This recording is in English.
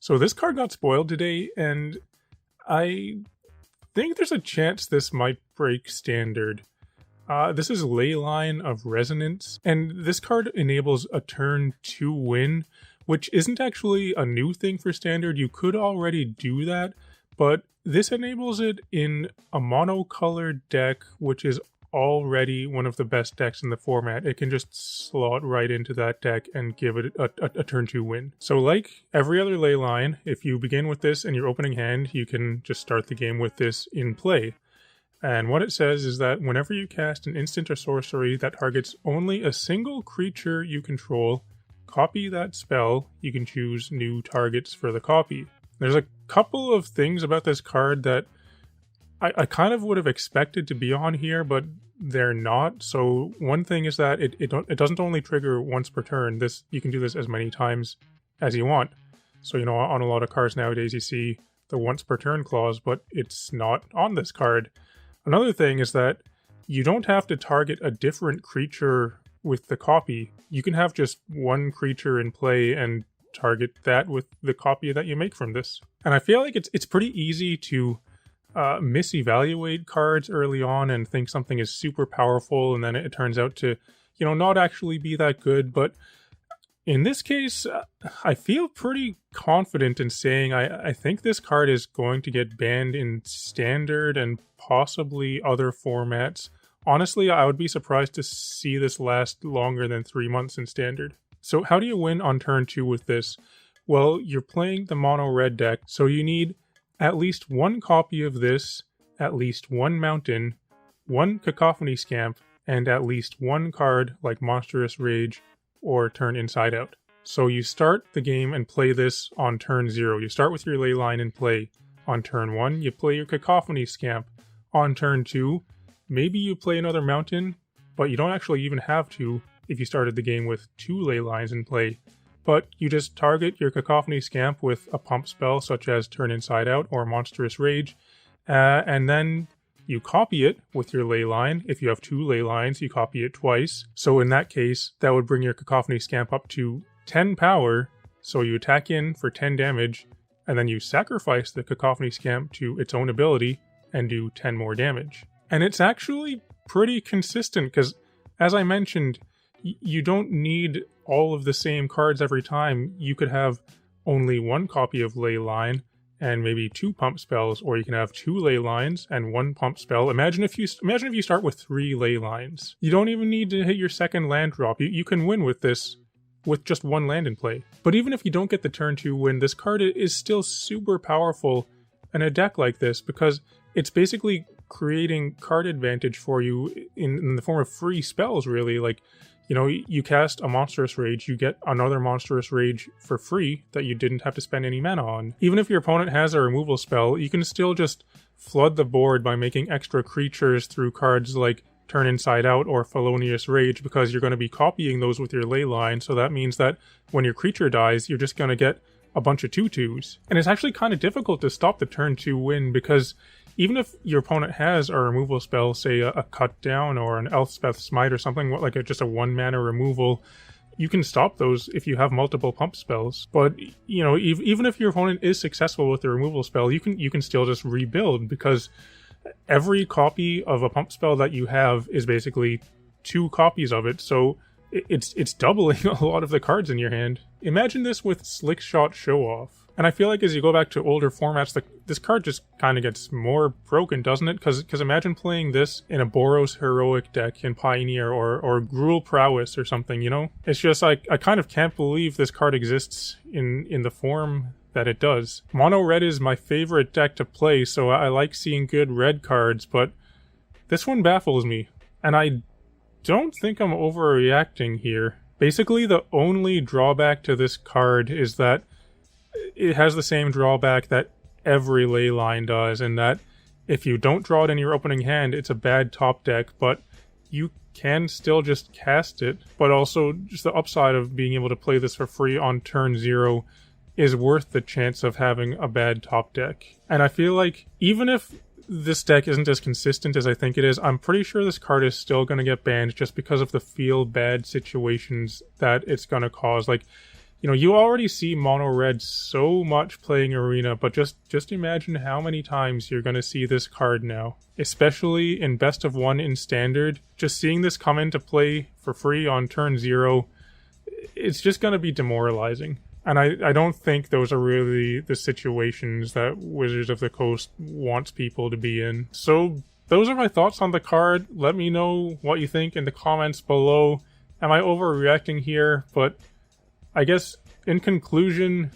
So this card got spoiled today, and I think there's a chance this might break standard. This is Leyline of Resonance, and this card enables a turn 2 win, which isn't actually a new thing for standard. You could already do that, but this enables it in a monocolored deck, which is already one of the best decks in the format. It can just slot right into that deck and give it a turn 2 win. So like every other Leyline, if you begin with this in your opening hand, you can just start the game with this in play. And what it says is that whenever you cast an instant or sorcery that targets only a single creature you control, copy that spell. You can choose new targets for the copy. There's a couple of things about this card that I kind of would have expected to be on here, but they're not. So one thing is that it doesn't only trigger once per turn. You can do this as many times as you want. So, on a lot of cards nowadays, you see the once per turn clause, but it's not on this card. Another thing is that you don't have to target a different creature with the copy. You can have just one creature in play and target that with the copy that you make from this. And I feel like it's pretty easy to misevaluate cards early on and think something is super powerful, and then it turns out to, not actually be that good. But in this case, I feel pretty confident in saying I think this card is going to get banned in Standard and possibly other formats. Honestly, I would be surprised to see this last longer than 3 months in Standard. So how do you win on turn 2 with this? Well, you're playing the mono red deck, so you need at least one copy of this, at least one mountain, one Cacophony Scamp, and at least one card like Monstrous Rage or Turn Inside Out. So you start the game and play this on turn 0. You start with your Leyline in play. On turn 1, you play your Cacophony Scamp. On turn 2, maybe you play another mountain, but you don't actually even have to if you started the game with 2 Leylines in play. But you just target your Cacophony Scamp with a pump spell such as Turn Inside Out or Monstrous Rage, and then you copy it with your Leyline. If you have 2 Leylines, you copy it twice. So in that case, that would bring your Cacophony Scamp up to 10 power, so you attack in for 10 damage, and then you sacrifice the Cacophony Scamp to its own ability and do 10 more damage. And it's actually pretty consistent, because as I mentioned, you don't need all of the same cards every time. You could have only one copy of Leyline and maybe 2 pump spells, or you can have 2 Leylines and 1 pump spell. Imagine if you start with 3 Leylines. You don't even need to hit your second land drop. You can win with this with just 1 land in play. But even if you don't get the turn 2 win, this card is still super powerful in a deck like this, because it's basically creating card advantage for you in the form of free spells, really. Like, you cast a Monstrous Rage, you get another Monstrous Rage for free that you didn't have to spend any mana on. Even if your opponent has a removal spell, you can still just flood the board by making extra creatures through cards like Turn Inside Out or Felonious Rage, because you're going to be copying those with your Leyline. So that means that when your creature dies, you're just going to get a bunch of 2/2s. And it's actually kind of difficult to stop the turn 2 win, because even if your opponent has a removal spell, say a Cut Down or an Elspeth Smite or something like just a 1 mana removal, you can stop those if you have multiple pump spells. But even if your opponent is successful with the removal spell, you can still just rebuild, because every copy of a pump spell that you have is basically 2 copies of it. So it's doubling a lot of the cards in your hand. Imagine this with Slick Shot Show Off. And I feel like as you go back to older formats, this card just kind of gets more broken, doesn't it? Because imagine playing this in a Boros Heroic deck in Pioneer or Gruul Prowess or something, It's just I kind of can't believe this card exists in the form that it does. Mono Red is my favorite deck to play, so I like seeing good red cards, but this one baffles me. And I don't think I'm overreacting here. Basically, the only drawback to this card is that it has the same drawback that every Leyline does, in that if you don't draw it in your opening hand, it's a bad top deck, but you can still just cast it. But also, just the upside of being able to play this for free on turn 0 is worth the chance of having a bad top deck. And I feel like even if this deck isn't as consistent as I think it is, I'm pretty sure this card is still going to get banned just because of the feel bad situations that it's going to cause. Like, You know, you already see mono red so much playing Arena, but just imagine how many times you're going to see this card now. Especially in best of one in standard. Just seeing this come into play for free on turn 0, it's just going to be demoralizing. And I don't think those are really the situations that Wizards of the Coast wants people to be in. So those are my thoughts on the card. Let me know what you think in the comments below. Am I overreacting here? But I guess in conclusion,